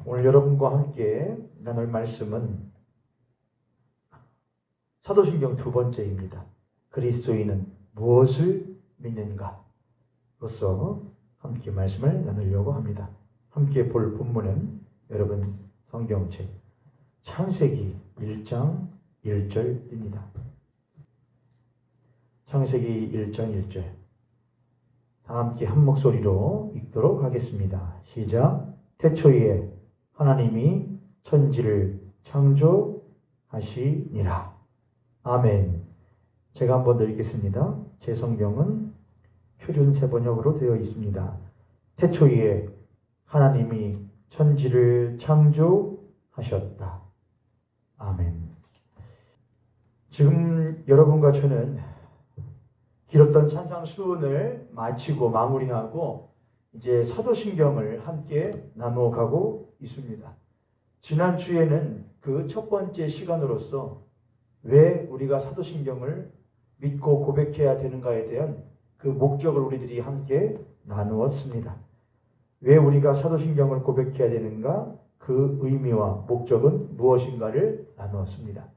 오늘 여러분과 함께 나눌 말씀은 사도신경 두 번째입니다. 그리스도인은 무엇을 믿는가? 로서 함께 말씀을 나누려고 합니다. 함께 볼 본문은 여러분 성경책 창세기 1장 1절입니다. 창세기 1장 1절 다 함께 한 목소리로 읽도록 하겠습니다. 시작. 태초에 하나님이 천지를 창조하시니라. 아멘. 제가 한번 더 읽겠습니다. 제 성경은 표준세 번역으로 되어 있습니다. 태초에 하나님이 천지를 창조하셨다. 아멘. 지금 여러분과 저는 길었던 산상수훈을 마치고 마무리하고 이제 사도신경을 함께 나누어 가고 있습니다. 지난주에는 그 첫 번째 시간으로서 왜 우리가 사도신경을 믿고 고백해야 되는가에 대한 그 목적을 우리들이 함께 나누었습니다. 왜 우리가 사도신경을 고백해야 되는가? 그 의미와 목적은 무엇인가를 나누었습니다.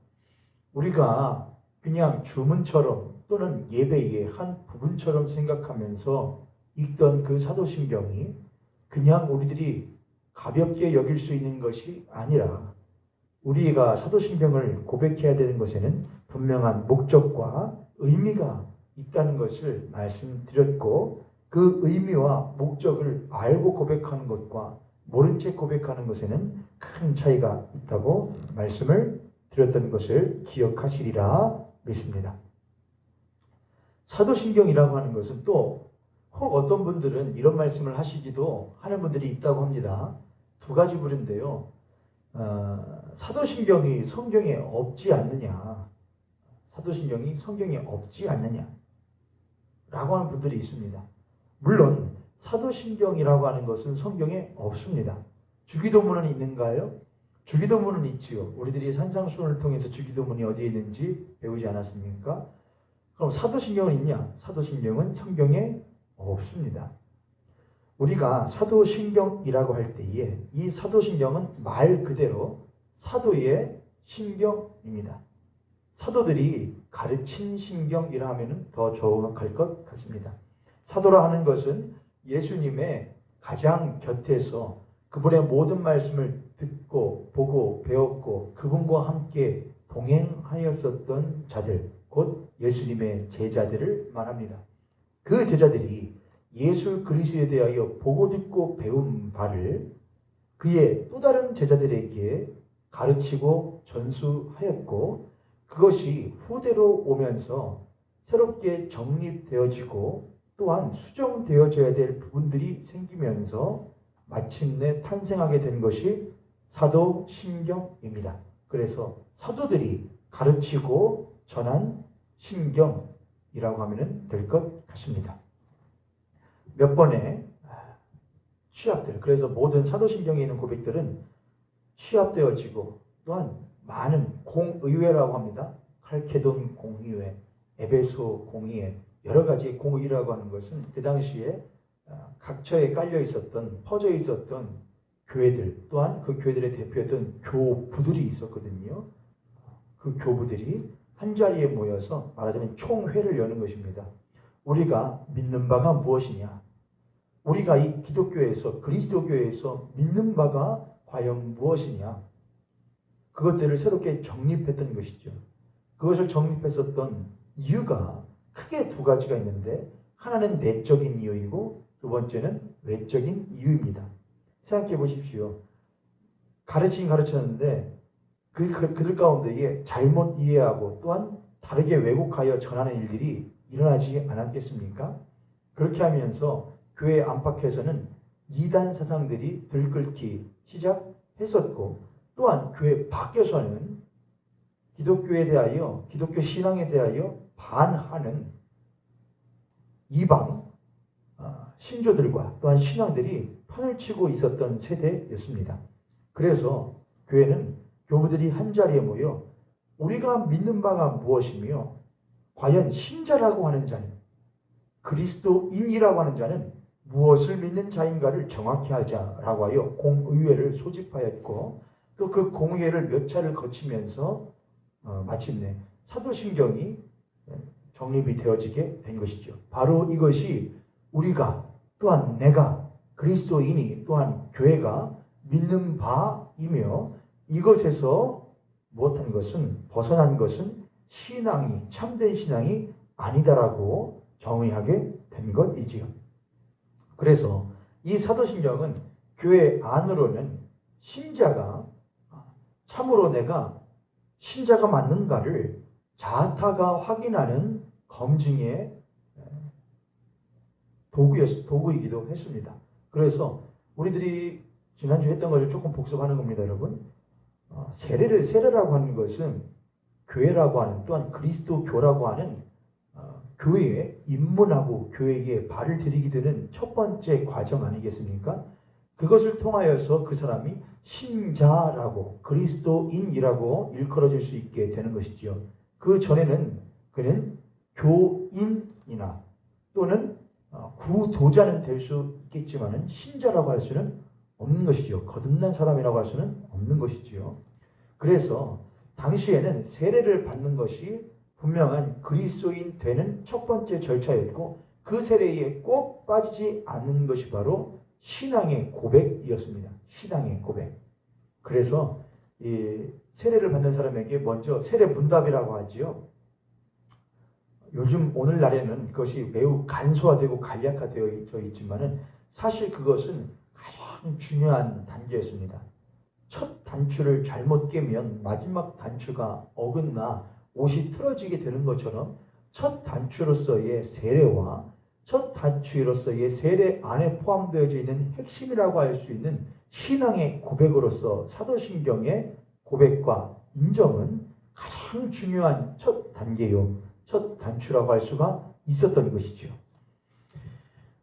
우리가 그냥 주문처럼 또는 예배의 한 부분처럼 생각하면서 읽던 그 사도신경이 그냥 우리들이 가볍게 여길 수 있는 것이 아니라 우리가 사도신경을 고백해야 되는 것에는 분명한 목적과 의미가 있다는 것을 말씀드렸고, 그 의미와 목적을 알고 고백하는 것과 모른 채 고백하는 것에는 큰 차이가 있다고 말씀을 드렸던 것을 기억하시리라 믿습니다. 사도신경이라고 하는 것은 또 혹 어떤 분들은 이런 말씀을 하시기도 하는 분들이 있다고 합니다. 두 가지 부류인데요. 사도신경이 성경에 없지 않느냐, 사도신경이 성경에 없지 않느냐 라고 하는 분들이 있습니다. 물론 사도신경이라고 하는 것은 성경에 없습니다. 주기도문은 있는가요? 주기도문은 있지요. 우리들이 산상수훈을 통해서 주기도문이 어디에 있는지 배우지 않았습니까? 그럼 사도신경은 있냐? 사도신경은 성경에 없습니다. 우리가 사도신경이라고 할 때에 이 사도신경은 말 그대로 사도의 신경입니다. 사도들이 가르친 신경이라 하면 더 정확할 것 같습니다. 사도라 하는 것은 예수님의 가장 곁에서 그분의 모든 말씀을 듣고 보고 배웠고 그분과 함께 동행하였었던 자들, 곧 예수님의 제자들을 말합니다. 그 제자들이 예수 그리스도에 대하여 보고 듣고 배운 바를 그의 또 다른 제자들에게 가르치고 전수하였고, 그것이 후대로 오면서 새롭게 정립되어지고 또한 수정되어져야 될 부분들이 생기면서 마침내 탄생하게 된 것이 사도신경입니다. 그래서 사도들이 가르치고 전한 신경이라고 하면 될 것 같습니다. 몇 번의 취합들, 그래서 모든 사도신경에 있는 고백들은 취합되어지고 또한 많은 공의회라고 합니다. 칼케돈 공의회, 에베소 공의회, 여러 가지 공의라고 하는 것은 그 당시에 각처에 깔려 있었던, 퍼져 있었던 교회들, 또한 그 교회들의 대표였던 교부들이 있었거든요. 그 교부들이 한 자리에 모여서 말하자면 총회를 여는 것입니다. 우리가 믿는 바가 무엇이냐? 우리가 이 기독교에서, 그리스도교에서 믿는 바가 과연 무엇이냐? 그것들을 새롭게 정립했던 것이죠. 그것을 정립했었던 이유가 크게 두 가지가 있는데, 하나는 내적인 이유이고 두 번째는 외적인 이유입니다. 생각해 보십시오. 가르쳤는데 그들 가운데 이게 잘못 이해하고 또한 다르게 왜곡하여 전하는 일들이 일어나지 않았겠습니까? 그렇게 하면서 교회 안팎에서는 이단 사상들이 들끓기 시작했었고, 또한 교회 밖에서는 기독교에 대하여, 기독교 신앙에 대하여 반하는 이방 신조들과 또한 신앙들이 판을 치고 있었던 세대였습니다. 그래서 교회는 교부들이 한 자리에 모여 우리가 믿는 바가 무엇이며 과연 신자라고 하는 자는, 그리스도인이라고 하는 자는 무엇을 믿는 자인가를 정확히 하자라고 하여 공의회를 소집하였고 또 그 공의회를 몇 차를 거치면서 마침내 사도신경이 정립이 되어지게 된 것이죠. 바로 이것이 우리가 또한 내가 그리스도인이 또한 교회가 믿는 바이며 이것에서 못한 것은 벗어난 것은 신앙이 참된 신앙이 아니다라고 정의하게 된 것이지요. 그래서 이 사도신경은 교회 안으로는 신자가 참으로 내가 신자가 맞는가를 자타가 확인하는 검증의 도구이기도 했습니다. 그래서 우리들이 지난주에 했던 것을 조금 복습하는 겁니다, 여러분. 세례라고 하는 것은 교회라고 하는 또한 그리스도교라고 하는 교회에 입문하고 교회에 발을 들이게 되는 첫 번째 과정 아니겠습니까? 그것을 통하여서 그 사람이 신자라고 그리스도인이라고 일컬어질 수 있게 되는 것이지요. 그 전에는 그는 교인이나 또는 구도자는 될 수 있겠지만은 신자라고 할 수는 없는 것이죠. 거듭난 사람이라고 할 수는 없는 것이지요. 그래서 당시에는 세례를 받는 것이 분명한 그리스도인 되는 첫 번째 절차였고 그 세례에 꼭 빠지지 않는 것이 바로 신앙의 고백이었습니다. 신앙의 고백. 그래서 이 세례를 받는 사람에게 먼저 세례 문답이라고 하지요. 요즘 오늘날에는 그것이 매우 간소화되고 간략화되어 있지만은 사실 그것은 가장 중요한 단계였습니다. 첫 단추를 잘못 깨면 마지막 단추가 어긋나 옷이 틀어지게 되는 것처럼 첫 단추로서의 세례와 첫 단추로서의 세례 안에 포함되어져 있는 핵심이라고 할 수 있는 신앙의 고백으로서 사도신경의 고백과 인정은 가장 중요한 첫 단계요. 첫 단추라고 할 수가 있었던 것이죠.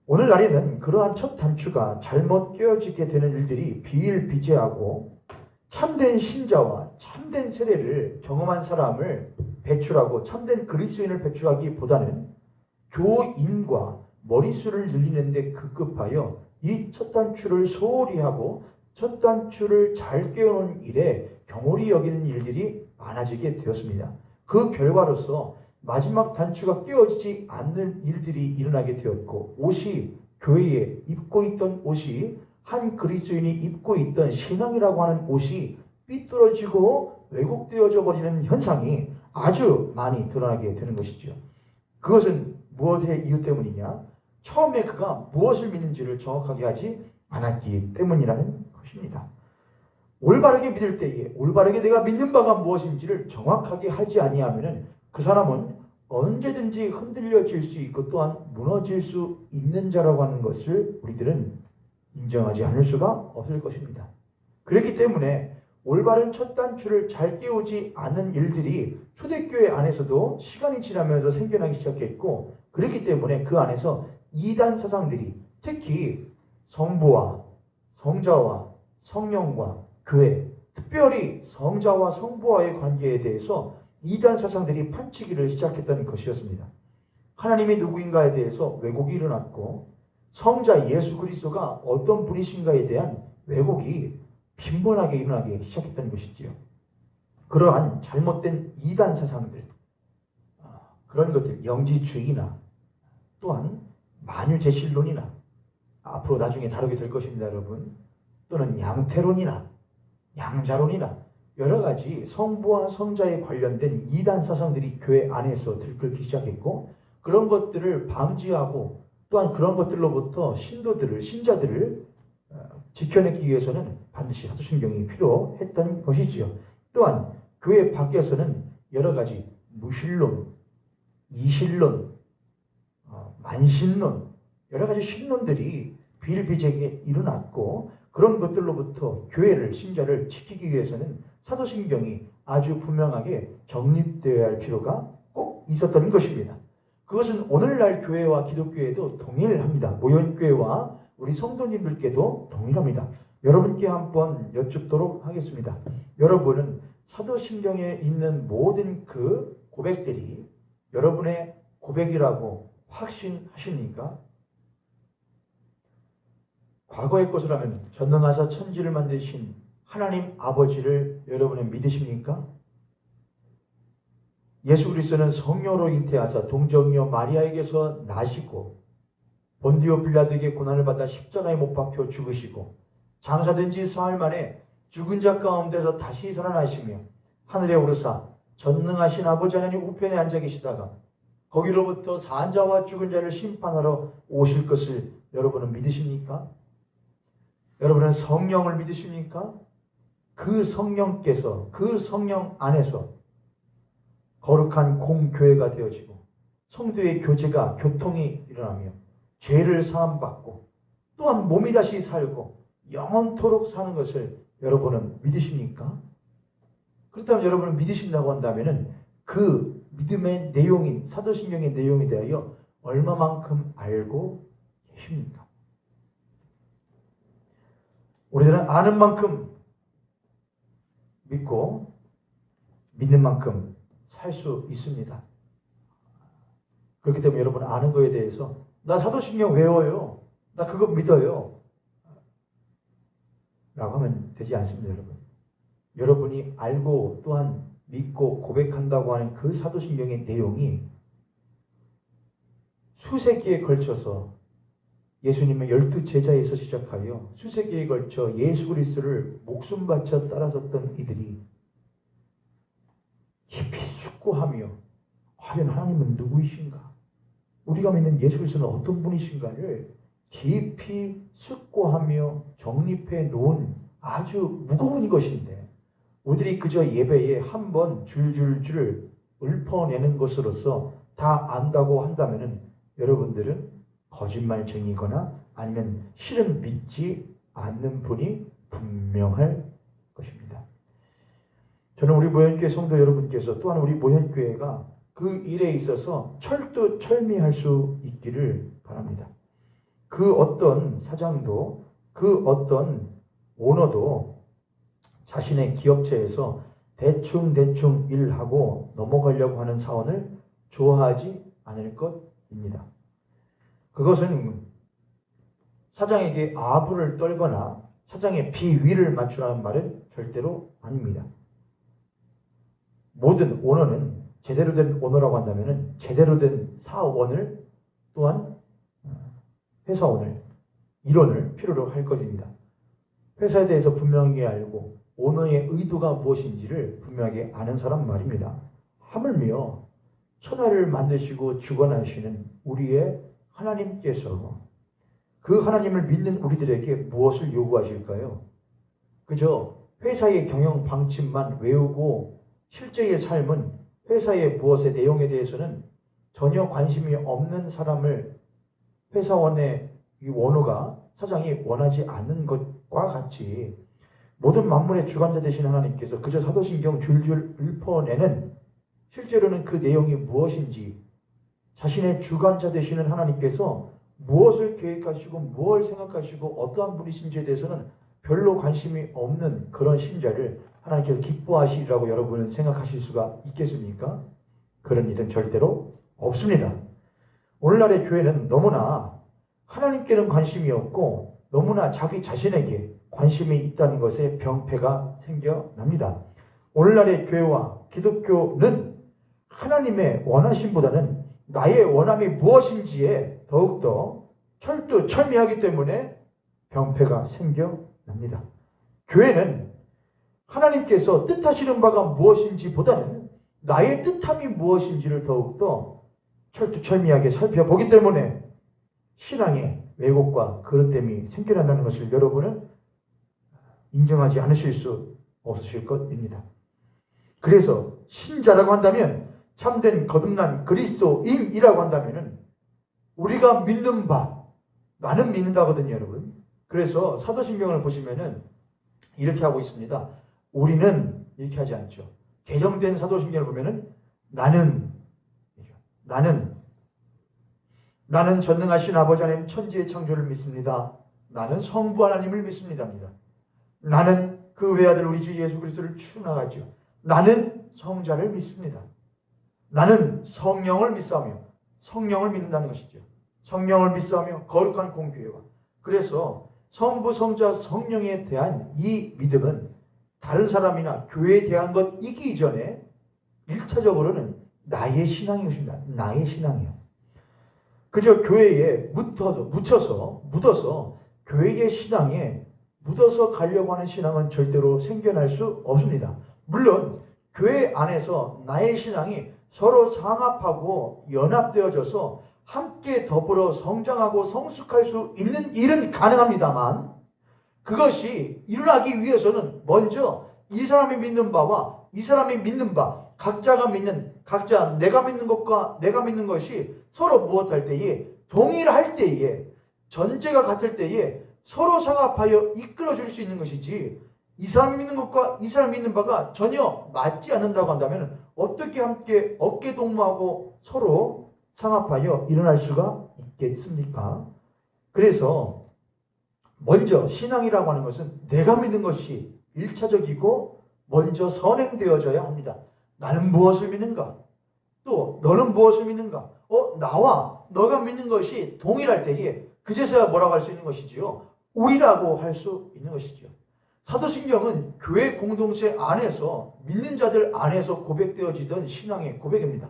오늘날에는 그러한 첫 단추가 잘못 깨어지게 되는 일들이 비일비재하고 참된 신자와 참된 세례를 경험한 사람을 배출하고 참된 그리스도인을 배출하기보다는 교인과 머릿수를 늘리는 데 급급하여 이 첫 단추를 소홀히 하고 첫 단추를 잘 깨우는 일에 경홀히 여기는 일들이 많아지게 되었습니다. 그 결과로서 마지막 단추가 깨어지지 않는 일들이 일어나게 되었고 옷이 교회에 입고 있던 옷이 한 그리스도인이 입고 있던 신앙이라고 하는 옷이 삐뚤어지고 왜곡되어져 버리는 현상이 아주 많이 드러나게 되는 것이죠. 그것은 무엇의 이유 때문이냐? 처음에 그가 무엇을 믿는지를 정확하게 하지 않았기 때문이라는 것입니다. 올바르게 믿을 때에 올바르게 내가 믿는 바가 무엇인지를 정확하게 하지 아니하면 그 사람은 언제든지 흔들려질 수 있고 또한 무너질 수 있는 자라고 하는 것을 우리들은 인정하지 않을 수가 없을 것입니다. 그렇기 때문에 올바른 첫 단추를 잘 깨우지 않는 일들이 초대교회 안에서도 시간이 지나면서 생겨나기 시작했고 그렇기 때문에 그 안에서 이단 사상들이 특히 성부와 성자와 성령과 교회, 특별히 성자와 성부와의 관계에 대해서 이단 사상들이 판치기를 시작했던 것이었습니다. 하나님이 누구인가에 대해서 왜곡이 일어났고 성자 예수 그리스도가 어떤 분이신가에 대한 왜곡이 빈번하게 일어나기 시작했던 것이지요. 그러한 잘못된 이단 사상들, 그런 것들, 영지주의나 또한 만유제실론이나 앞으로 나중에 다루게 될 것입니다, 여러분. 또는 양태론이나 양자론이나 여러 가지 성부와 성자에 관련된 이단 사상들이 교회 안에서 들끓기 시작했고 그런 것들을 방지하고 또한 그런 것들로부터 신자들을 지켜내기 위해서는 반드시 사도신경이 필요했던 것이지요. 또한 교회 밖에서는 여러 가지 무신론, 이신론, 만신론 여러 가지 신론들이 비일비재하게 일어났고 그런 것들로부터 교회를 신자를 지키기 위해서는 사도신경이 아주 분명하게 정립되어야 할 필요가 꼭 있었던 것입니다. 그것은 오늘날 교회와 기독교회도 동일합니다. 모현교회와 우리 성도님들께도 동일합니다. 여러분께 한번 여쭙도록 하겠습니다. 여러분은 사도신경에 있는 모든 그 고백들이 여러분의 고백이라고 확신하십니까? 과거의 것을 하면 전능하사 천지를 만드신 하나님 아버지를 여러분은 믿으십니까? 예수 그리스도는 성령으로 잉태하사 동정녀 마리아에게서 나시고 본디오 빌라도에게 고난을 받아 십자가에 못 박혀 죽으시고 장사된 지 사흘 만에 죽은 자 가운데서 다시 살아나시며 하늘에 오르사 전능하신 아버지 하나님 우편에 앉아 계시다가 거기로부터 산 자와 죽은 자를 심판하러 오실 것을 여러분은 믿으십니까? 여러분은 성령을 믿으십니까? 그 성령께서 그 성령 안에서 거룩한 공교회가 되어지고 성도의 교제가 교통이 일어나며 죄를 사함받고 또한 몸이 다시 살고 영원토록 사는 것을 여러분은 믿으십니까? 그렇다면 여러분은 믿으신다고 한다면 그 믿음의 내용인 사도신경의 내용에 대하여 얼마만큼 알고 계십니까? 우리들은 아는 만큼 믿고 믿는 만큼 살 수 있습니다. 그렇기 때문에 여러분 아는 거에 대해서 나 사도신경 외워요. 나 그거 믿어요. 라고 하면 되지 않습니다, 여러분. 여러분이 알고 또한 믿고 고백한다고 하는 그 사도신경의 내용이 수세기에 걸쳐서 예수님의 12제자에서 시작하여 수세기에 걸쳐 예수 그리스도를 목숨 바쳐 따라섰던 이들이 깊이 숙고하며 과연 하나님은 누구이신가? 우리가 믿는 예수 그리스도는 어떤 분이신가를 깊이 숙고하며 정립해 놓은 아주 무거운 것인데 우리들이 그저 예배에 한번 줄줄줄 읊어내는 것으로서 다 안다고 한다면 여러분들은 거짓말쟁이거나 아니면 실은 믿지 않는 분이 분명할 것입니다. 저는 우리 모현교회 성도 여러분께서 또한 우리 모현교회가 그 일에 있어서 철두철미할 수 있기를 바랍니다. 그 어떤 사장도 그 어떤 오너도 자신의 기업체에서 대충 일하고 넘어가려고 하는 사원을 좋아하지 않을 것입니다. 그것은 사장에게 아부를 떨거나 사장의 비위를 맞추라는 말은 절대로 아닙니다. 모든 오너는 제대로 된 오너라고 한다면 제대로 된 사원을 또한 회사원을 일원을 필요로 할 것입니다. 회사에 대해서 분명하게 알고 오너의 의도가 무엇인지를 분명하게 아는 사람 말입니다. 하물며 천하를 만드시고 주관하시는 우리의 하나님께서 그 하나님을 믿는 우리들에게 무엇을 요구하실까요? 그저 회사의 경영 방침만 외우고 실제의 삶은 회사의 무엇의 내용에 대해서는 전혀 관심이 없는 사람을 회사원의 이 원호가 사장이 원하지 않는 것과 같이 모든 만물의 주관자 되신 하나님께서 그저 사도신경 줄줄 읊어내는 실제로는 그 내용이 무엇인지 자신의 주관자 되시는 하나님께서 무엇을 계획하시고 무엇을 생각하시고 어떠한 분이신지에 대해서는 별로 관심이 없는 그런 신자를 하나님께서 기뻐하시리라고 여러분은 생각하실 수가 있겠습니까? 그런 일은 절대로 없습니다. 오늘날의 교회는 너무나 하나님께는 관심이 없고 너무나 자기 자신에게 관심이 있다는 것에 병폐가 생겨납니다. 오늘날의 교회와 기독교는 하나님의 원하심보다는 나의 원함이 무엇인지에 더욱더 철두철미하기 때문에 병폐가 생겨납니다. 교회는 하나님께서 뜻하시는 바가 무엇인지 보다는 나의 뜻함이 무엇인지를 더욱더 철두철미하게 살펴보기 때문에 신앙의 왜곡과 그릇됨이 생겨난다는 것을 여러분은 인정하지 않으실 수 없으실 것입니다. 그래서 신자라고 한다면 참된 거듭난 그리스도인이라고 한다면 우리가 믿는 바 나는 믿는다거든요, 여러분. 그래서 사도신경을 보시면은 이렇게 하고 있습니다. 우리는 이렇게 하지 않죠. 개정된 사도신경을 보면은 나는 전능하신 아버지 하나님 천지의 창조를 믿습니다. 나는 성부 하나님을 믿습니다입니다. 나는 그 외아들 우리 주 예수 그리스도를 추나가죠. 나는 성자를 믿습니다. 나는 성령을 믿사오며 성령을 믿는다는 것이죠. 성령을 믿사오며 거룩한 공교회와 그래서 성부, 성자, 성령에 대한 이 믿음은 다른 사람이나 교회에 대한 것 이기 이전에 1차적으로는 나의 신앙인 것입니다. 나의 신앙이요. 그저 교회에 묻어서 교회의 신앙에 묻어서 가려고 하는 신앙은 절대로 생겨날 수 없습니다. 물론 교회 안에서 나의 신앙이 서로 상합하고 연합되어져서 함께 더불어 성장하고 성숙할 수 있는 일은 가능합니다만, 그것이 일어나기 위해서는 먼저 이 사람이 믿는 바와 이 사람이 믿는 바, 각자 내가 믿는 것과 내가 믿는 것이 서로 무엇할 때에, 동일할 때에, 전제가 같을 때에 서로 상합하여 이끌어줄 수 있는 것이지, 이 사람이 믿는 것과 이 사람이 믿는 바가 전혀 맞지 않는다고 한다면 어떻게 함께 어깨동무하고 서로 상합하여 일어날 수가 있겠습니까? 그래서 먼저 신앙이라고 하는 것은 내가 믿는 것이 1차적이고 먼저 선행되어져야 합니다. 나는 무엇을 믿는가? 또 너는 무엇을 믿는가? 나와 너가 믿는 것이 동일할 때에 그제서야 뭐라고 할 수 있는 것이지요? 우리라고 할 수 있는 것이지요. 사도신경은 교회 공동체 안에서, 믿는 자들 안에서 고백되어지던 신앙의 고백입니다.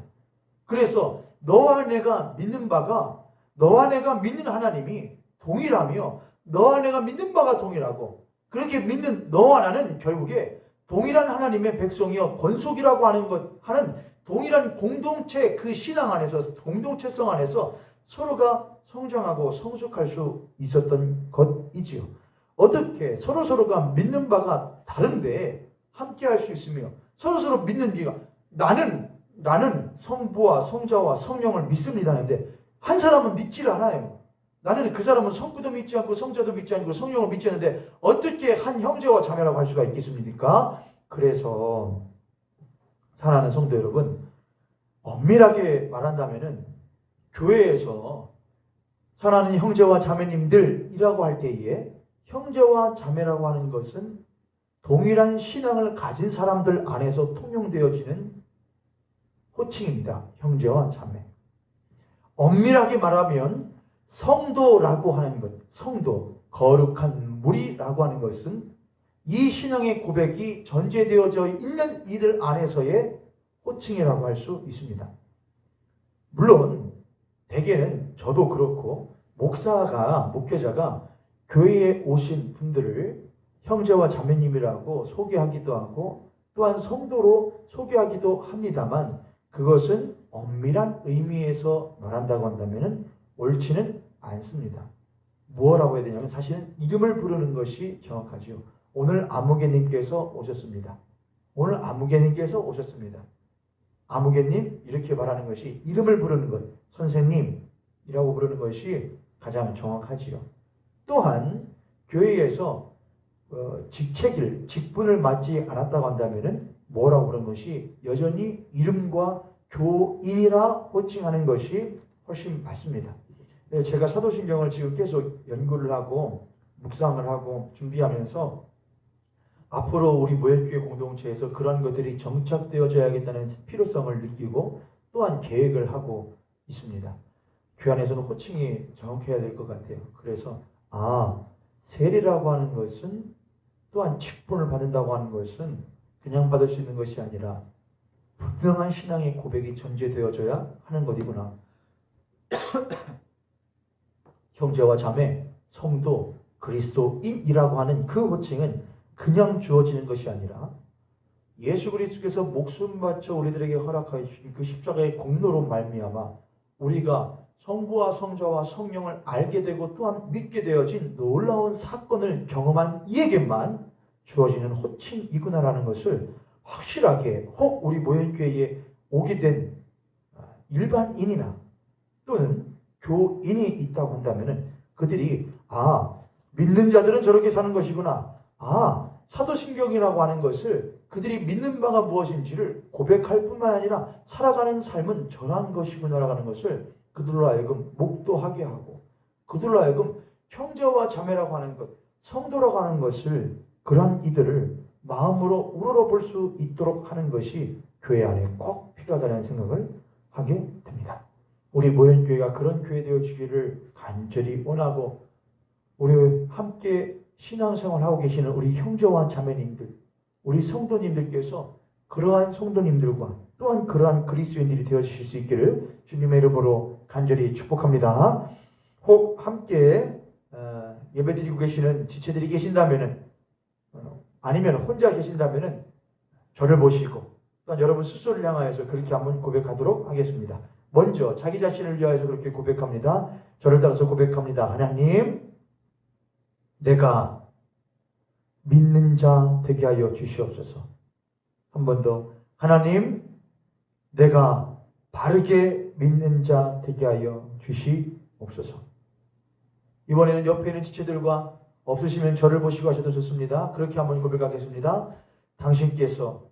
그래서 너와 내가 믿는 바가, 너와 내가 믿는 하나님이 동일하며 너와 내가 믿는 바가 동일하고, 그렇게 믿는 너와 나는 결국에 동일한 하나님의 백성이여 권속이라고 하는 동일한 공동체, 그 신앙 안에서, 공동체성 안에서 서로가 성장하고 성숙할 수 있었던 것이지요. 어떻게 서로가 믿는 바가 다른데 함께 할 수 있으며, 서로 믿는 게가 나는 성부와 성자와 성령을 믿습니다 하는데 한 사람은 믿지를 않아요. 나는 그 사람은 성부도 믿지 않고 성자도 믿지 않고 성령을 믿지 않는데 어떻게 한 형제와 자매라고 할 수가 있겠습니까? 그래서 사랑하는 성도 여러분, 엄밀하게 말한다면은 교회에서 사랑하는 형제와 자매님들이라고 할 때에 형제와 자매라고 하는 것은 동일한 신앙을 가진 사람들 안에서 통용되어지는 호칭입니다. 형제와 자매. 엄밀하게 말하면 성도라고 하는 것, 성도, 거룩한 무리라고 하는 것은 이 신앙의 고백이 전제되어져 있는 이들 안에서의 호칭이라고 할 수 있습니다. 물론 대개는 저도 그렇고 목회자가 교회에 오신 분들을 형제와 자매님이라고 소개하기도 하고 또한 성도로 소개하기도 합니다만, 그것은 엄밀한 의미에서 말한다고 한다면 옳지는 않습니다. 뭐라고 해야 되냐면 사실은 이름을 부르는 것이 정확하지요. 오늘 아무개님께서 오셨습니다. 아무개님 이렇게 말하는 것이, 이름을 부르는 것, 선생님이라고 부르는 것이 가장 정확하지요. 또한 교회에서 직분을 맡지 않았다고 한다면 뭐라고 부르는 것이 여전히 이름과 교인이라 호칭하는 것이 훨씬 맞습니다. 제가 사도신경을 지금 계속 연구를 하고 묵상을 하고 준비하면서 앞으로 우리 모현교회 공동체에서 그런 것들이 정착되어져야겠다는 필요성을 느끼고 또한 계획을 하고 있습니다. 교회 안에서는 호칭이 정확해야 될 것 같아요. 그래서 세례라고 하는 것은, 또한 직분을 받는다고 하는 것은 그냥 받을 수 있는 것이 아니라 분명한 신앙의 고백이 전제되어져야 하는 것이구나. 형제와 자매, 성도, 그리스도인이라고 하는 그 호칭은 그냥 주어지는 것이 아니라 예수 그리스도께서 목숨 바쳐 우리들에게 허락하여 주신 그 십자가의 공로로 말미암아 우리가 성부와 성자와 성령을 알게 되고 또한 믿게 되어진 놀라운 사건을 경험한 이에게만 주어지는 호칭이구나라는 것을 확실하게, 혹 우리 모현교회에 오게 된 일반인이나 또는 교인이 있다고 한다면 그들이 믿는 자들은 저렇게 사는 것이구나, 사도신경이라고 하는 것을 그들이 믿는 바가 무엇인지를 고백할 뿐만 아니라 살아가는 삶은 저러한 것이구나라고 하는 것을 그들로 하여금 목도하게 하고, 그들로 하여금 형제와 자매라고 하는 것, 성도라고 하는 것을, 그러한 이들을 마음으로 우러러볼 수 있도록 하는 것이 교회 안에 꼭 필요하다는 생각을 하게 됩니다. 우리 모현교회가 그런 교회 되어지기를 간절히 원하고 우리 함께 신앙생활 하고 계시는 우리 형제와 자매님들, 우리 성도님들께서 그러한 성도님들과 또한 그러한 그리스도인들이 되어주실 수 있기를 주님의 이름으로 간절히 축복합니다. 혹 함께 예배드리고 계시는 지체들이 계신다면은 아니면 혼자 계신다면은 저를 보시고 또한 여러분 스스로를 향하여서 그렇게 한번 고백하도록 하겠습니다. 먼저 자기 자신을 위하여서 그렇게 고백합니다. 저를 따라서 고백합니다. 하나님, 내가 믿는 자 되게 하여 주시옵소서. 한 번 더. 하나님, 내가 바르게 믿는 자 되게 하여 주시옵소서. 이번에는 옆에 있는 지체들과 없으시면 저를 보시고 하셔도 좋습니다. 그렇게 한번 고백하겠습니다. 당신께서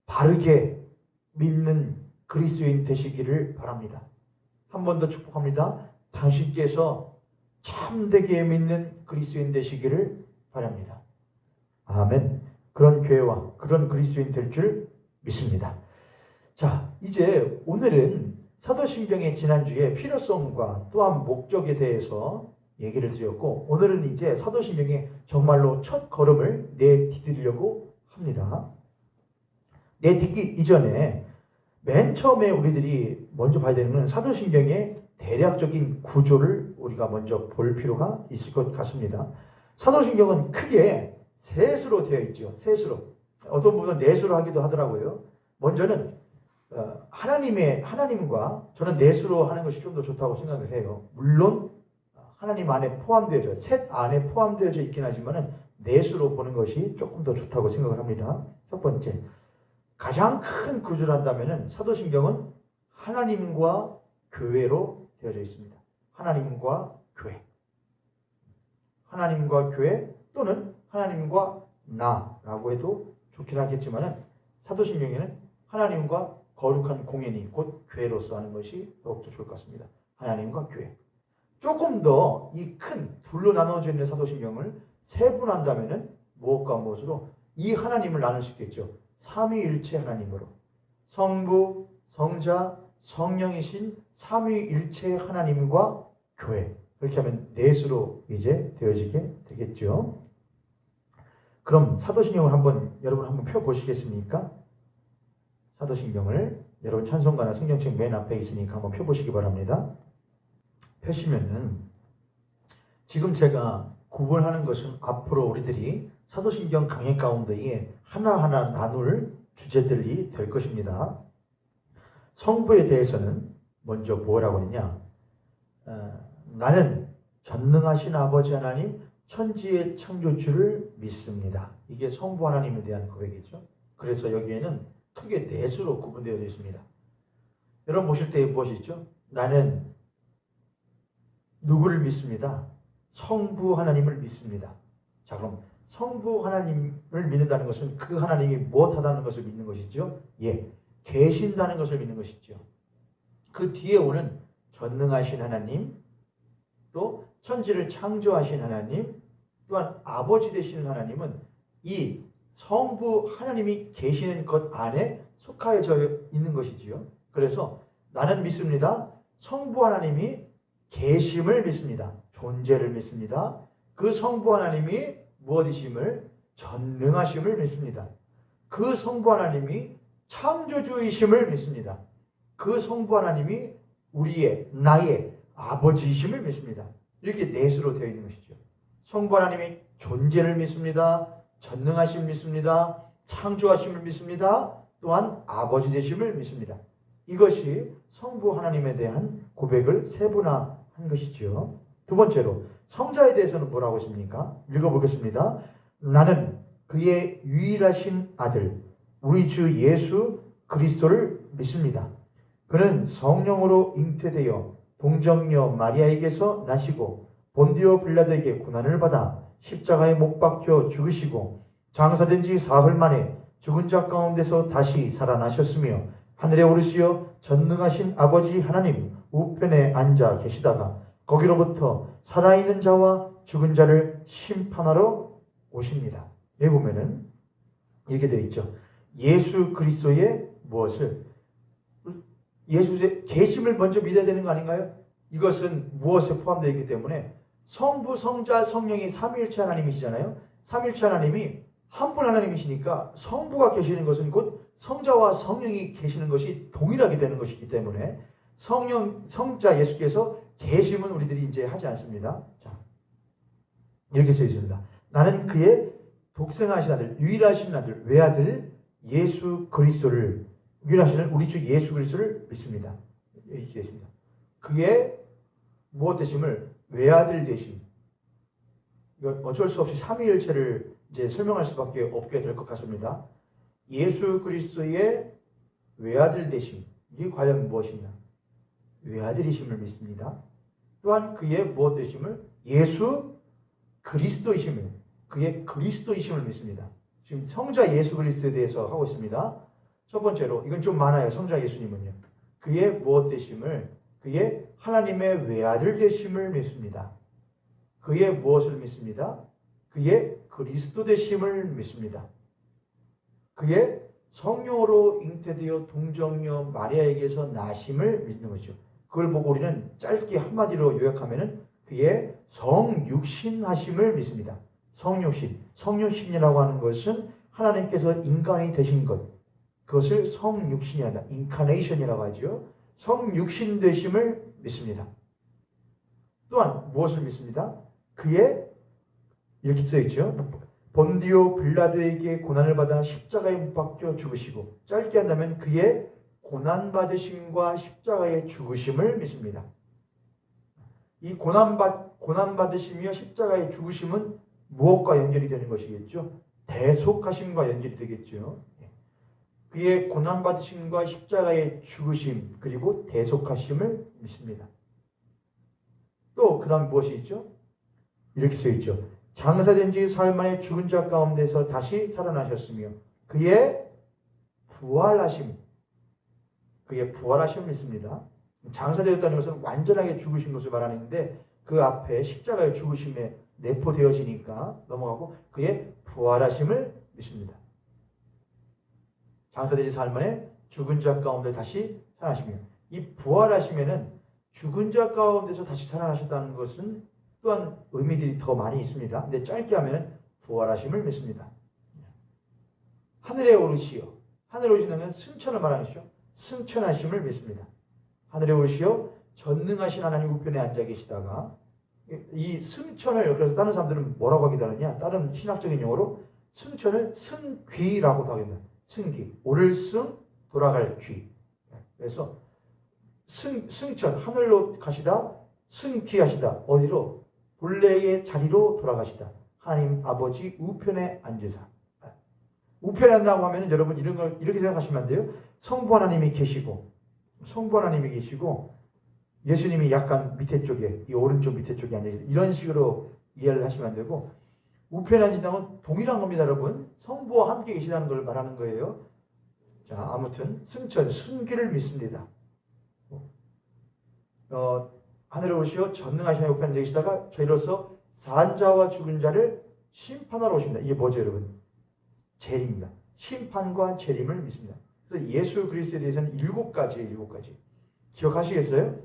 바르게 믿는 그리스도인 되시기를 바랍니다. 한 번 더 축복합니다. 당신께서 참되게 믿는 그리스도인 되시기를 바랍니다. 아멘. 그런 교회와 그런 그리스도인 될 줄 믿습니다. 자, 이제 오늘은 사도신경의 지난주에 필요성과 또한 목적에 대해서 얘기를 드렸고, 오늘은 이제 사도신경의 정말로 첫 걸음을 내디디려고 합니다. 내딛기 이전에 맨 처음에 우리들이 먼저 봐야 되는 건 사도신경의 대략적인 구조를 우리가 먼저 볼 필요가 있을 것 같습니다. 사도신경은 크게 셋으로 되어 있죠. 셋으로. 어떤 분은 넷으로 하기도 하더라고요. 먼저는 하나님과 저는 넷으로 하는 것이 좀 더 좋다고 생각을 해요. 물론 하나님 안에 포함되어져, 셋 안에 포함되어져 있긴 하지만은 넷으로 보는 것이 조금 더 좋다고 생각을 합니다. 첫 번째, 가장 큰 구조를 한다면은 사도신경은 하나님과 교회로 되어져 있습니다. 하나님과 교회. 하나님과 교회 또는 하나님과 나라고 해도 좋긴 하겠지만은 사도신경에는 하나님과 거룩한 공연이 곧 교회로서 하는 것이 더욱더 좋을 것 같습니다. 하나님과 교회. 조금 더 이 큰 둘로 나눠져 있는 사도신경을 세분한다면은 무엇과 무엇으로 이 하나님을 나눌 수 있겠죠. 삼위일체 하나님으로 성부, 성자, 성령이신 삼위일체 하나님과 교회. 그렇게 하면 넷으로 이제 되어지게 되겠죠. 그럼 사도신경을 여러분 한번 펴보시겠습니까? 사도신경을 여러분 찬송가나 성경책 맨 앞에 있으니까 한번 펴보시기 바랍니다. 펴시면은 지금 제가 구분하는 것은 앞으로 우리들이 사도신경 강의 가운데에 하나하나 나눌 주제들이 될 것입니다. 성부에 대해서는 먼저 뭐라고 했냐? 나는 전능하신 아버지 하나님 천지의 창조주를 믿습니다. 이게 성부 하나님에 대한 고백이죠. 그래서 여기에는 크게 넷으로 구분되어 있습니다. 여러분 보실 때 무엇이 있죠? 나는 누구를 믿습니다? 성부 하나님을 믿습니다. 자, 그럼 성부 하나님을 믿는다는 것은 그 하나님이 무엇하다는 것을 믿는 것이죠? 예, 계신다는 것을 믿는 것이죠. 그 뒤에 오는 전능하신 하나님, 또 천지를 창조하신 하나님, 또한 아버지 되시는 하나님은 이 성부 하나님이 계시는 것 안에 속하여져 있는 것이지요. 그래서 나는 믿습니다. 성부 하나님이 계심을 믿습니다. 존재를 믿습니다. 그 성부 하나님이 무엇이심을? 전능하심을 믿습니다. 그 성부 하나님이 창조주이심을 믿습니다. 그 성부 하나님이 나의 아버지이심을 믿습니다. 이렇게 넷으로 되어 있는 것이죠. 성부 하나님의 존재를 믿습니다. 전능하심을 믿습니다. 창조하심을 믿습니다. 또한 아버지 되심을 믿습니다. 이것이 성부 하나님에 대한 고백을 세분화한 것이죠. 두 번째로 성자에 대해서는 뭐라고 했습니까? 읽어보겠습니다. 나는 그의 유일하신 아들 우리 주 예수 그리스도를 믿습니다. 그는 성령으로 잉태되어 동정녀 마리아에게서 나시고 본디오 빌라도에게 고난을 받아 십자가에 못 박혀 죽으시고 장사된 지 사흘 만에 죽은 자 가운데서 다시 살아나셨으며 하늘에 오르시어 전능하신 아버지 하나님 우편에 앉아 계시다가 거기로부터 살아있는 자와 죽은 자를 심판하러 오십니다. 여기 보면은 이렇게 되어 있죠. 예수 그리스도의 무엇을? 예수의 계심을 먼저 믿어야 되는 거 아닌가요? 이것은 무엇에 포함되어 있기 때문에 성부, 성자, 성령이 삼위일체 하나님이시잖아요. 삼위일체 하나님이 한 분 하나님이시니까 성부가 계시는 것은 곧 성자와 성령이 계시는 것이 동일하게 되는 것이기 때문에 성자 예수께서 계심은 우리들이 이제 하지 않습니다. 자, 이렇게 써 있습니다. 나는 그의 독생하신 아들, 유일하신 아들, 외아들 예수 그리스도를, 유일하신 우리 주 예수 그리스도를 믿습니다. 이렇게 있습니다. 그의 무엇 되심을, 외아들 되심. 이건 어쩔 수 없이 삼위일체를 이제 설명할 수밖에 없게 될 것 같습니다. 예수 그리스도의 외아들 되심, 이게 과연 무엇이냐? 외아들이심을 믿습니다. 또한 그의 무엇 되심을, 예수 그리스도이심을, 그의 그리스도이심을 믿습니다. 지금 성자 예수 그리스도에 대해서 하고 있습니다. 첫 번째로, 이건 좀 많아요. 성자 예수님은요. 그의 무엇 되심을, 그의 하나님의 외아들 되심을 믿습니다. 그의 무엇을 믿습니다? 그의 그리스도 되심을 믿습니다. 그의 성령으로 잉태되어 동정녀 마리아에게서 나심을 믿는 것이죠. 그걸 보고 우리는 짧게 한마디로 요약하면은 그의 성육신하심을 믿습니다. 성육신. 성육신이라고 하는 것은 하나님께서 인간이 되신 것. 그것을 성육신이란다. 인카네이션이라고 하죠. 성육신 되심을 믿습니다. 또한 무엇을 믿습니다? 그의, 이렇게 써 있죠. 본디오 빌라도에게 고난을 받아 십자가에 못 박혀 죽으시고, 짧게 한다면 그의 고난받으심과 십자가의 죽으심을 믿습니다. 이 고난받으심이며 십자가의 죽으심은 무엇과 연결이 되는 것이겠죠? 대속하심과 연결이 되겠죠. 그의 고난받으심과 십자가의 죽으심, 그리고 대속하심을 믿습니다. 또 그 다음 무엇이 있죠? 이렇게 써 있죠. 장사된 지 사흘 만에 죽은 자 가운데서 다시 살아나셨으며 그의 부활하심, 그의 부활하심을 믿습니다. 장사되었다는 것은 완전하게 죽으신 것을 말하는데 그 앞에 십자가의 죽으심에 내포되어지니까 넘어가고 그의 부활하심을 믿습니다. 장사되지 사흘 만에 죽은 자 가운데 다시 살아나시며, 이 부활하심에는 죽은 자 가운데서 다시 살아나셨다는 것은 또한 의미들이 더 많이 있습니다. 근데 짧게 하면 부활하심을 믿습니다. 하늘에 오르시어, 하늘에 오르시는 것은 승천을 말하는 것이죠. 승천하심을 믿습니다. 하늘에 오르시어 전능하신 하나님 우편에 앉아 계시다가, 이 승천을, 그래서 다른 사람들은 뭐라고 하기도 하느냐, 다른 신학적인 용어로 승천을 승귀라고도 합니다. 승귀, 오를 승, 돌아갈 귀. 그래서 승천, 하늘로 가시다, 승귀하시다, 어디로? 본래의 자리로 돌아가시다. 하나님 아버지 우편에 앉으사. 우편에 앉는다고 하면 여러분 이런 걸 이렇게 생각하시면 안 돼요. 성부 하나님이 계시고, 성부 하나님이 계시고 예수님이 약간 밑에 쪽에, 이 오른쪽 밑에 쪽에 앉아 계시다. 이런 식으로 이해를 하시면 안 되고, 우편에 앉으시다는 건 동일한 겁니다, 여러분. 성부와 함께 계시다는 걸 말하는 거예요. 자, 아무튼 승천, 승귀를 믿습니다. 하늘에 오시어 전능하신 하나님 우편에 앉아 계시다가 저희로서 산자와 죽은 자를 심판하러 오십니다. 이게 뭐죠, 여러분? 재림입니다. 심판과 재림을 믿습니다. 그래서 예수 그리스도에 대해서는 7가지. 기억하시겠어요?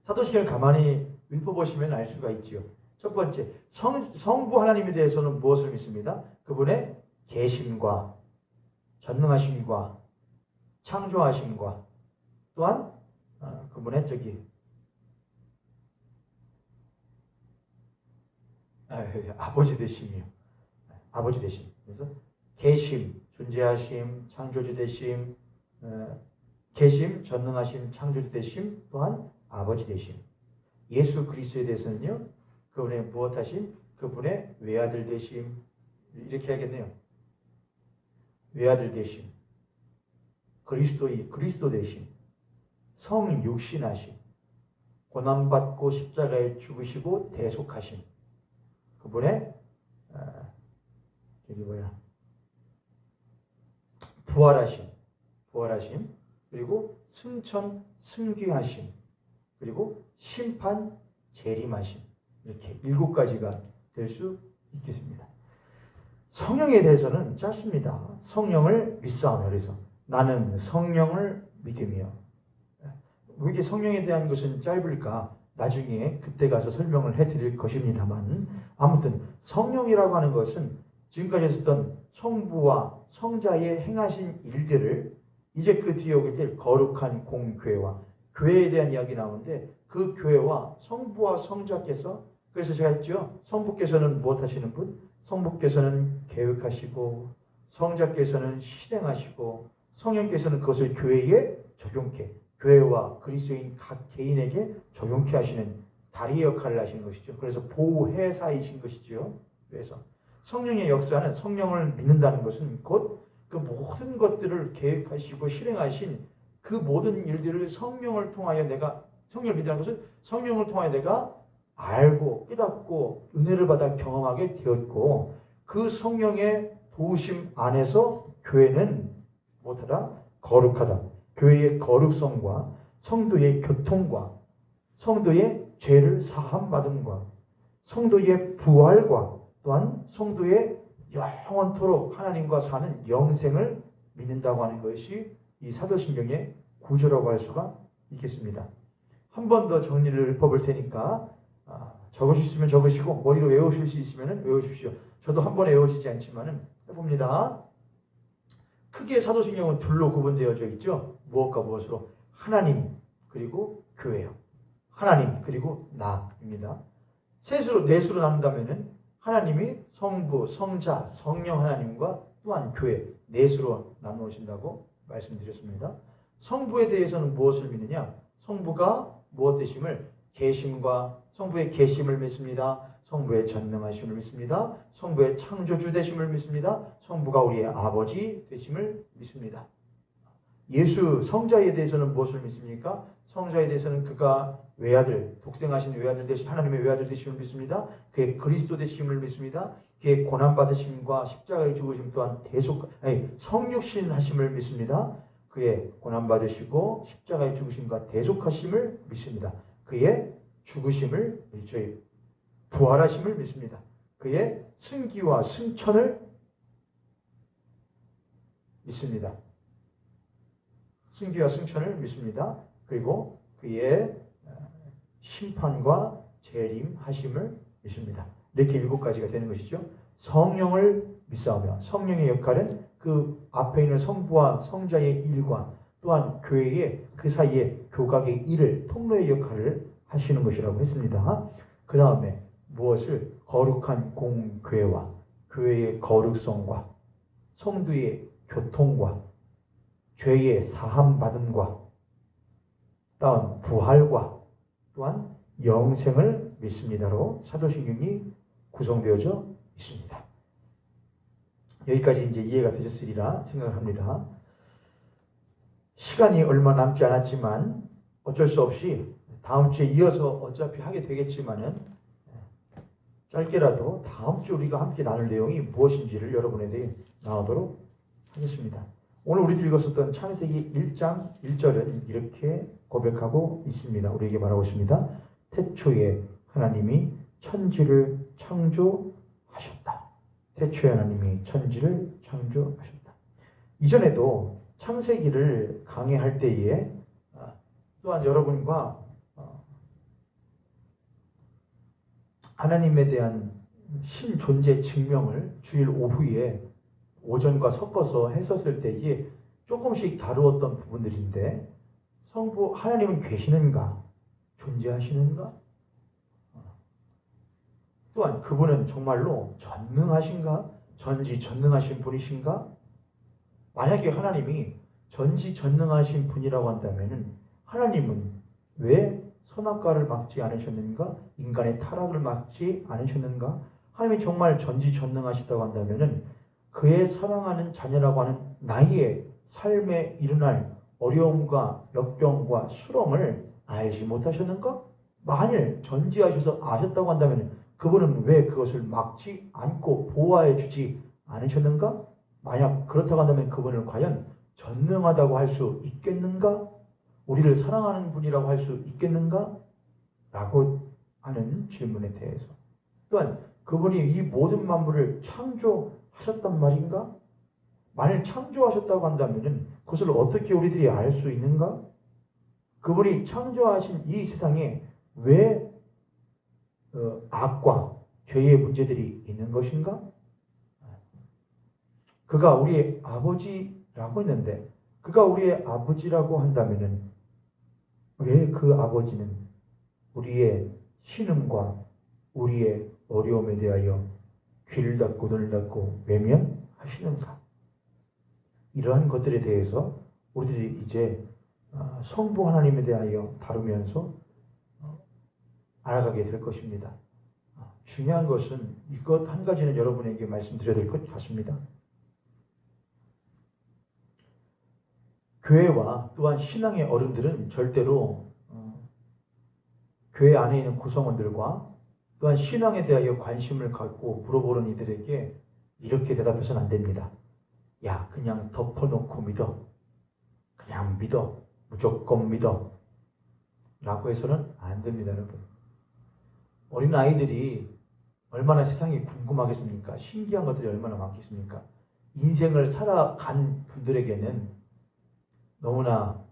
사도신경을 가만히 읊어보시면 알 수가 있지요. 첫 번째, 성부 하나님에 대해서는 무엇을 믿습니다? 그분의 계심과 전능하심과 창조하심과 또한 그분의 아버지 되심이요. 아버지 되심. 그래서 계심, 존재하심, 창조주 되심, 계심, 전능하심, 창조주 되심, 또한 아버지 되심. 예수 그리스도에 대해서는요, 그분의 무엇하심? 그분의 외아들 되심. 이렇게 하겠네요. 외아들 되심, 그리스도 되심, 성육신하심, 고난받고 십자가에 죽으시고 대속하심, 그분의 부활하심, 그리고 승천, 승귀하심, 그리고 심판, 재림하심. 이렇게 7가지가 될 수 있겠습니다. 성령에 대해서는 짧습니다. 성령을 믿사오며, 그래서 나는 성령을 믿으며. 왜 이렇게 성령에 대한 것은 짧을까? 나중에 그때 가서 설명을 해드릴 것입니다만, 아무튼 성령이라고 하는 것은 지금까지 했었던 성부와 성자의 행하신 일들을 이제 그 뒤에 오게 될 거룩한 공교회와 교회에 대한 이야기 나오는데, 그 교회와 성부와 성자께서, 그래서 제가 했죠. 성부께서는 무엇 하시는 분? 성부께서는 계획하시고 성자께서는 실행하시고 성령께서는 그것을 교회에 적용케, 교회와 그리스도인 각 개인에게 적용케 하시는 다리 역할을 하시는 것이죠. 그래서 보혜사이신 것이죠. 그래서 성령의 역사는, 성령을 믿는다는 것은 곧 그 모든 것들을 계획하시고 실행하신 그 모든 일들을 성령을 통하여 성령을 믿는다는 것은 성령을 통하여 내가 알고 깨닫고 은혜를 받아 경험하게 되었고, 그 성령의 도우심 안에서 교회는 무엇하다? 거룩하다. 교회의 거룩성과 성도의 교통과 성도의 죄를 사함받음과 성도의 부활과 또한 성도의 영원토록 하나님과 사는 영생을 믿는다고 하는 것이 이 사도신경의 구조라고 할 수가 있겠습니다. 한 번 더 정리를 읊어볼 테니까 적으실 수 있으면 적으시고 머리로 외우실 수 있으면 외우십시오. 저도 한 번에 외워지지 않지만 해봅니다. 크게 사도신경은 둘로 구분되어져 있죠. 무엇과 무엇으로? 하나님 그리고 교회요. 하나님 그리고 나입니다. 넷으로 나눈다면은 하나님이 성부, 성자, 성령 하나님과 또한 교회 넷으로 나누신다고 말씀드렸습니다. 성부에 대해서는 무엇을 믿느냐? 성부가 무엇 되심을? 계심과 성부의 계심을 믿습니다. 성부의 전능하심을 믿습니다. 성부의 창조주 되심을 믿습니다. 성부가 우리의 아버지 되심을 믿습니다. 예수 성자에 대해서는 무엇을 믿습니까? 성자에 대해서는 그가 외아들, 독생하신 외아들 되신 하나님의 외아들 되심을 믿습니다. 그의 그리스도 되심을 믿습니다. 그의 고난받으심과 십자가의 죽으심 또한 성육신 하심을 믿습니다. 그의 고난받으시고 십자가의 죽으심과 대속하심을 믿습니다. 그의 죽으심을, 부활하심을 믿습니다. 그의 승기와 승천을 믿습니다. 승기와 승천을 믿습니다. 그리고 그의 심판과 재림하심을 믿습니다. 이렇게 7가지가 되는 것이죠. 성령을 믿사오며, 성령의 역할은 그 앞에 있는 성부와 성자의 일과 또한 교회의 그 사이에 교각의 일을, 통로의 역할을 하시는 것이라고 했습니다. 그 다음에 무엇을? 거룩한 공교회와 교회의 거룩성과 성도의 교통과 죄의 사함받음과 또한 부활과 또한 영생을 믿습니다로 사도신경이 구성되어져 있습니다. 여기까지 이제 이해가 되셨으리라 생각합니다. 시간이 얼마 남지 않았지만 어쩔 수 없이 다음 주에 이어서 어차피 하게 되겠지만은 짧게라도 다음 주 우리가 함께 나눌 내용이 무엇인지를 여러분에게 나오도록 하겠습니다. 오늘 우리들이 읽었었던 창세기 1장 1절은 이렇게 고백하고 있습니다. 우리에게 말하고 있습니다. 태초에 하나님이 천지를 창조하셨다. 태초에 하나님이 천지를 창조하셨다. 이전에도 창세기를 강의할 때에 또한 여러분과 하나님에 대한 신존재 증명을 주일 오후에 오전과 섞어서 했었을 때에 조금씩 다루었던 부분들인데, 성부 하나님은 계시는가? 존재하시는가? 또한 그분은 정말로 전능하신가? 전지전능하신 분이신가? 만약에 하나님이 전지전능하신 분이라고 한다면 하나님은 왜 선악과를 막지 않으셨는가? 인간의 타락을 막지 않으셨는가? 하나님이 정말 전지전능하시다고 한다면 그의 사랑하는 자녀라고 하는 나의 삶에 일어날 어려움과 역경과 수렁을 알지 못하셨는가? 만일 전지하셔서 아셨다고 한다면 그분은 왜 그것을 막지 않고 보호해 주지 않으셨는가? 만약 그렇다고 한다면 그분을 과연 전능하다고 할 수 있겠는가? 우리를 사랑하는 분이라고 할 수 있겠는가? 라고 하는 질문에 대해서, 또한 그분이 이 모든 만물을 창조하셨단 말인가? 만일 창조하셨다고 한다면 그것을 어떻게 우리들이 알 수 있는가? 그분이 창조하신 이 세상에 왜 악과 죄의 문제들이 있는 것인가? 그가 우리의 아버지라고 했는데 그가 우리의 아버지라고 한다면은 왜 그 아버지는 우리의 신음과 우리의 어려움에 대하여 귀를 닫고 눈을 닫고 외면하시는가? 이러한 것들에 대해서 우리들이 이제 성부 하나님에 대하여 다루면서 알아가게 될 것입니다. 중요한 것은 이것 한 가지는 여러분에게 말씀드려야 될 것 같습니다. 교회와 또한 신앙의 어른들은 절대로 교회 안에 있는 구성원들과 또한 신앙에 대하여 관심을 갖고 물어보는 이들에게 이렇게 대답해서는 안 됩니다. 야, 그냥 덮어놓고 믿어. 그냥 믿어. 무조건 믿어. 라고 해서는 안 됩니다, 여러분. 어린아이들이 얼마나 세상이 궁금하겠습니까? 신기한 것들이 얼마나 많겠습니까? 인생을 살아간 분들에게는 너무나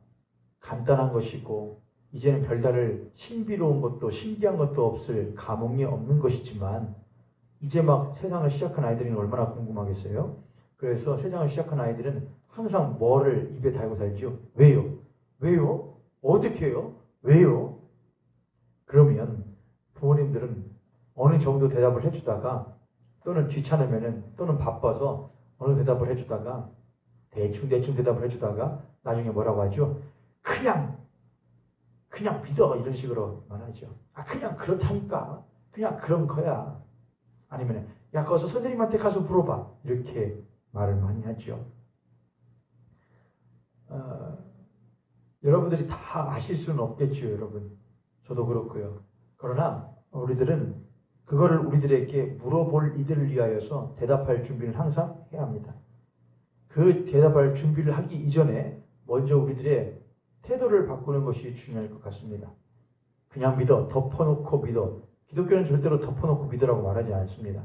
간단한 것이고 이제는 별다른 신비로운 것도 신기한 것도 없을 감흥이 없는 것이지만 이제 막 세상을 시작한 아이들은 얼마나 궁금하겠어요? 그래서 세상을 시작한 아이들은 항상 뭐를 입에 달고 살죠? 왜요? 왜요? 어떻게요? 왜요? 그러면 부모님들은 어느 정도 대답을 해주다가 또는 귀찮으면은 또는 바빠서 어느 대답을 해주다가 대충 대답을 해주다가 나중에 뭐라고 하죠? 그냥 믿어 이런 식으로 말하죠. 그냥 그렇다니까. 그냥 그런 거야. 아니면 야 거기서 선생님한테 가서 물어봐. 이렇게 말을 많이 하죠. 여러분들이 다 아실 수는 없겠죠, 여러분. 저도 그렇고요. 그러나 우리들은 그거를 우리들에게 물어볼 이들을 위하여서 대답할 준비를 항상 해야 합니다. 그 대답할 준비를 하기 이전에 먼저 우리들의 태도를 바꾸는 것이 중요할 것 같습니다. 그냥 믿어, 덮어놓고 믿어. 기독교는 절대로 덮어놓고 믿으라고 말하지 않습니다.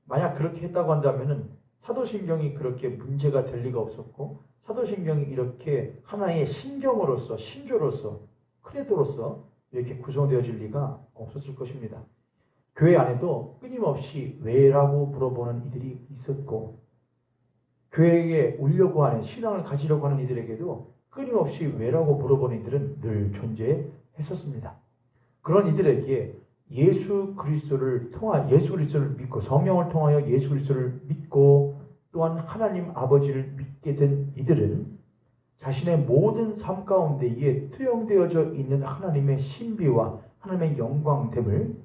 만약 그렇게 했다고 한다면 사도신경이 그렇게 문제가 될 리가 없었고 사도신경이 이렇게 하나의 신경으로서 신조로서 크레도로서 이렇게 구성되어질 리가 없었을 것입니다. 교회 안에도 끊임없이 왜라고 물어보는 이들이 있었고 교회에 오려고 하는 신앙을 가지려고 하는 이들에게도 끊임없이 왜라고 물어보는 이들은 늘 존재했었습니다. 그런 이들에게 예수 그리스도를 믿고 성령을 통하여 예수 그리스도를 믿고 또한 하나님 아버지를 믿게 된 이들은 자신의 모든 삶 가운데에 투영되어져 있는 하나님의 신비와 하나님의 영광됨을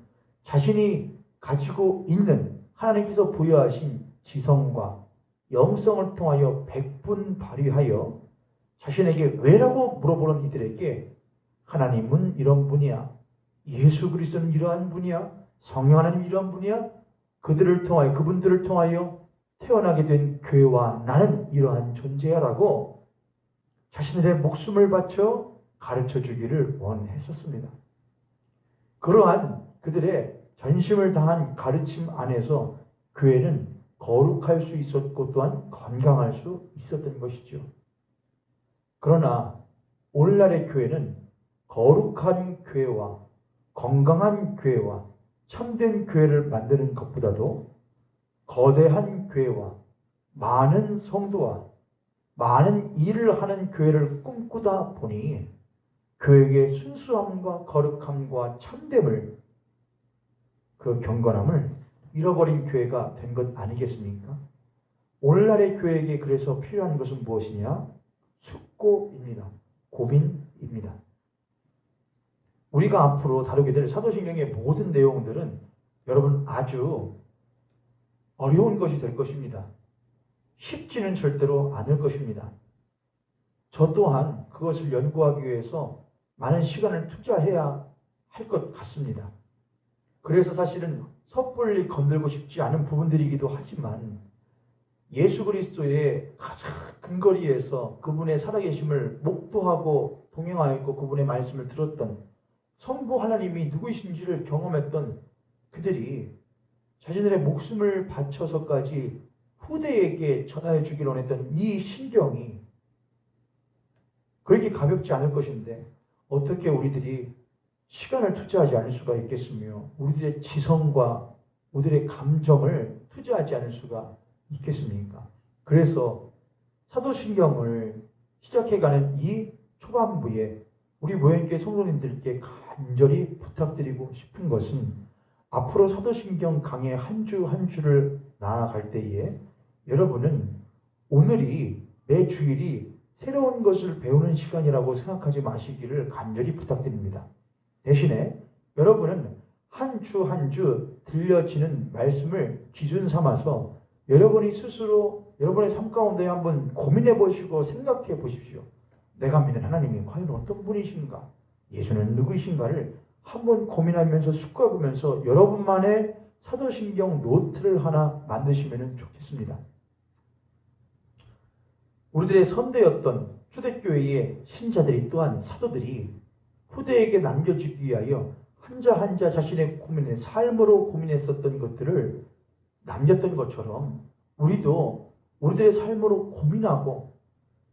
자신이 가지고 있는 하나님께서 부여하신 지성과 영성을 통하여 백분 발휘하여 자신에게 왜라고 물어보는 이들에게 하나님은 이런 분이야. 예수 그리스도는 이러한 분이야. 성령 하나님 이러한 분이야. 그분들을 통하여 태어나게 된 교회와 나는 이러한 존재야라고 자신들의 목숨을 바쳐 가르쳐 주기를 원했었습니다. 그러한 그들의 전심을 다한 가르침 안에서 교회는 거룩할 수 있었고 또한 건강할 수 있었던 것이죠. 그러나 오늘날의 교회는 거룩한 교회와 건강한 교회와 참된 교회를 만드는 것보다도 거대한 교회와 많은 성도와 많은 일을 하는 교회를 꿈꾸다 보니 교회의 순수함과 거룩함과 참됨을 그 경건함을 잃어버린 교회가 된 것 아니겠습니까? 오늘날의 교회에게 그래서 필요한 것은 무엇이냐? 숙고입니다. 고민입니다. 우리가 앞으로 다루게 될 사도신경의 모든 내용들은 여러분 아주 어려운 것이 될 것입니다. 쉽지는 절대로 않을 것입니다. 저 또한 그것을 연구하기 위해서 많은 시간을 투자해야 할 것 같습니다. 그래서 사실은 섣불리 건들고 싶지 않은 부분들이기도 하지만 예수 그리스도의 가장 근거리에서 그분의 살아계심을 목도하고 동행하였고 그분의 말씀을 들었던 성부 하나님이 누구이신지를 경험했던 그들이 자신들의 목숨을 바쳐서까지 후대에게 전하여 주기를 원했던 이 신경이 그렇게 가볍지 않을 것인데 어떻게 우리들이 시간을 투자하지 않을 수가 있겠으며 우리들의 지성과 우리들의 감정을 투자하지 않을 수가 있겠습니까? 그래서 사도신경을 시작해가는 이 초반부에 우리 모형교회 성도님들께 간절히 부탁드리고 싶은 것은 앞으로 사도신경 강의 한 주 한 주를 나아갈 때에 여러분은 오늘이 매 주일이 새로운 것을 배우는 시간이라고 생각하지 마시기를 간절히 부탁드립니다. 대신에 여러분은 한 주 한 주 들려지는 말씀을 기준 삼아서 여러분이 스스로 여러분의 삶 가운데 한번 고민해 보시고 생각해 보십시오. 내가 믿는 하나님이 과연 어떤 분이신가? 예수는 누구이신가를 한번 고민하면서 숙고해보면서 여러분만의 사도신경 노트를 하나 만드시면 좋겠습니다. 우리들의 선대였던 초대교회의 신자들이 또한 사도들이 후대에게 남겨주기 위하여 한자 한자 자신의 고민의 삶으로 고민했었던 것들을 남겼던 것처럼 우리도 우리들의 삶으로 고민하고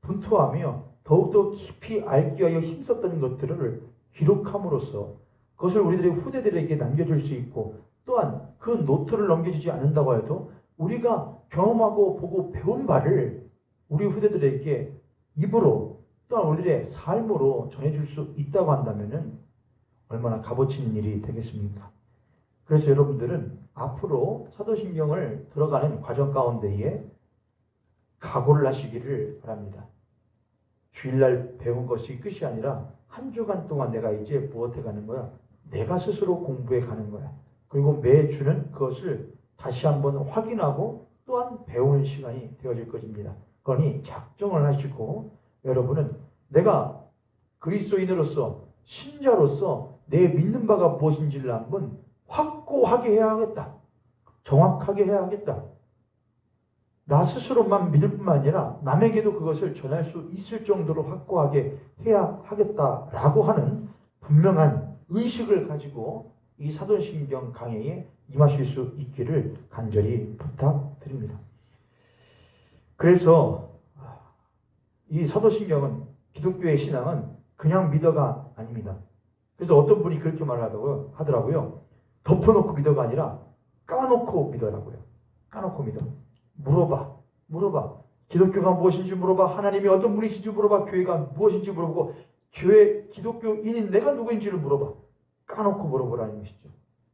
분투하며 더욱더 깊이 알기 위하여 힘썼던 것들을 기록함으로써 그것을 우리들의 후대들에게 남겨줄 수 있고 또한 그 노트를 넘겨주지 않는다고 해도 우리가 경험하고 보고 배운 바를 우리 후대들에게 입으로 또한 우리들의 삶으로 전해줄 수 있다고 한다면 얼마나 값어치 있는 일이 되겠습니까? 그래서 여러분들은 앞으로 사도신경을 들어가는 과정 가운데에 각오를 하시기를 바랍니다. 주일날 배운 것이 끝이 아니라 한 주간 동안 내가 이제 무엇해 가는 거야? 내가 스스로 공부해 가는 거야. 그리고 매주는 그것을 다시 한번 확인하고 또한 배우는 시간이 되어질 것입니다. 그러니 작정을 하시고 여러분은 내가 그리스도인으로서 신자로서 내 믿는 바가 무엇인지를 한번 확고하게 해야 하겠다. 정확하게 해야 하겠다. 나 스스로만 믿을 뿐만 아니라 남에게도 그것을 전할 수 있을 정도로 확고하게 해야 하겠다라고 하는 분명한 의식을 가지고 이 사도신경 강해에 임하실 수 있기를 간절히 부탁드립니다. 그래서 이 사도신경은 기독교의 신앙은 그냥 믿어가 아닙니다. 그래서 어떤 분이 그렇게 말하더라고요. 덮어놓고 믿어가 아니라 까놓고 믿어라고요. 까놓고 믿어. 물어봐. 기독교가 무엇인지 물어봐. 하나님이 어떤 분이신지 물어봐. 교회가 무엇인지 물어보고 교회 기독교인인 내가 누구인지를 물어봐. 까놓고 물어보라는 것이죠.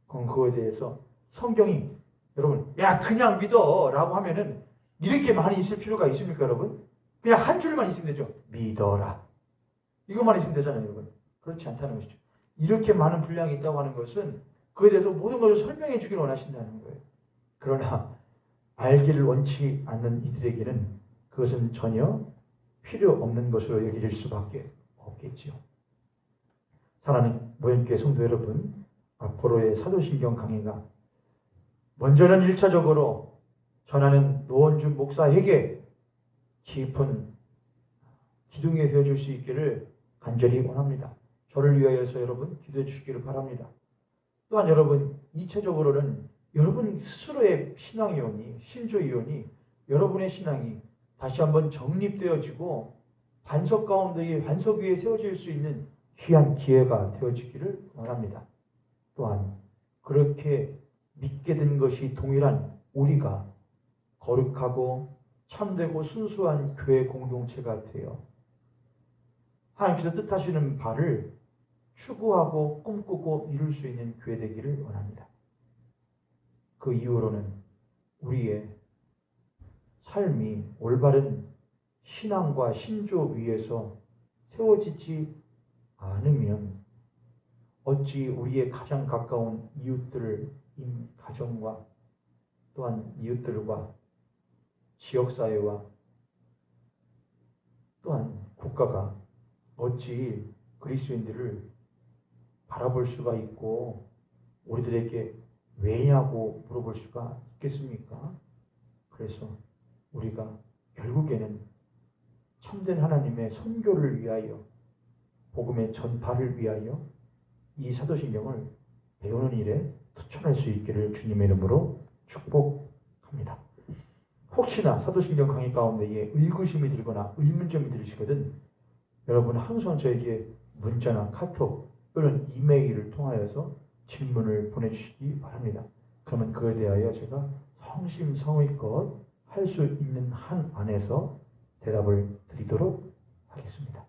그럼 그거에 대해서 성경이 여러분 야 그냥 믿어 라고 하면은 이렇게 많이 있을 필요가 있습니까 여러분? 그냥 한 줄만 있으면 되죠. 믿어라. 이것만 있으면 되잖아요 여러분. 그렇지 않다는 것이죠. 이렇게 많은 분량이 있다고 하는 것은 그에 대해서 모든 것을 설명해 주기를 원하신다는 거예요. 그러나 알기를 원치 않는 이들에게는 그것은 전혀 필요 없는 것으로 여겨질 수밖에 없겠지요. 사랑하는 모형교회 성도 여러분, 앞으로의 사도신경 강의가 먼저는 1차적으로 전하는 노원주 목사에게 깊은 기둥이 되어줄 수 있기를 간절히 원합니다. 저를 위하여서 여러분 기도해 주시기를 바랍니다. 또한 여러분 2차적으로는 여러분 스스로의 신앙이오니 신조이오니 여러분의 신앙이 다시 한번 정립되어지고 반석 가운데 반석 위에 세워질 수 있는 귀한 기회가 되어지기를 원합니다. 또한 그렇게 믿게 된 것이 동일한 우리가 거룩하고 참되고 순수한 교회 공동체가 되어 하나님께서 뜻하시는 바를 추구하고 꿈꾸고 이룰 수 있는 교회 되기를 원합니다. 그 이후로는 우리의 삶이 올바른 신앙과 신조 위에서 세워지지 않으면 어찌 우리의 가장 가까운 이웃들, 가정과 또한 이웃들과 지역사회와 또한 국가가 어찌 그리스도인들을 바라볼 수가 있고 우리들에게 왜냐고 물어볼 수가 있겠습니까? 그래서 우리가 결국에는 참된 하나님의 선교를 위하여 복음의 전파를 위하여 이 사도신경을 배우는 일에 투철할 수 있기를 주님의 이름으로 축복합니다. 혹시나 사도신경 강의 가운데에 의구심이 들거나 의문점이 들으시거든 여러분 항상 저에게 문자나 카톡 또는 이메일을 통하여서 질문을 보내주시기 바랍니다. 그러면 그에 대하여 제가 성심성의껏 할 수 있는 한 안에서 대답을 드리도록 하겠습니다.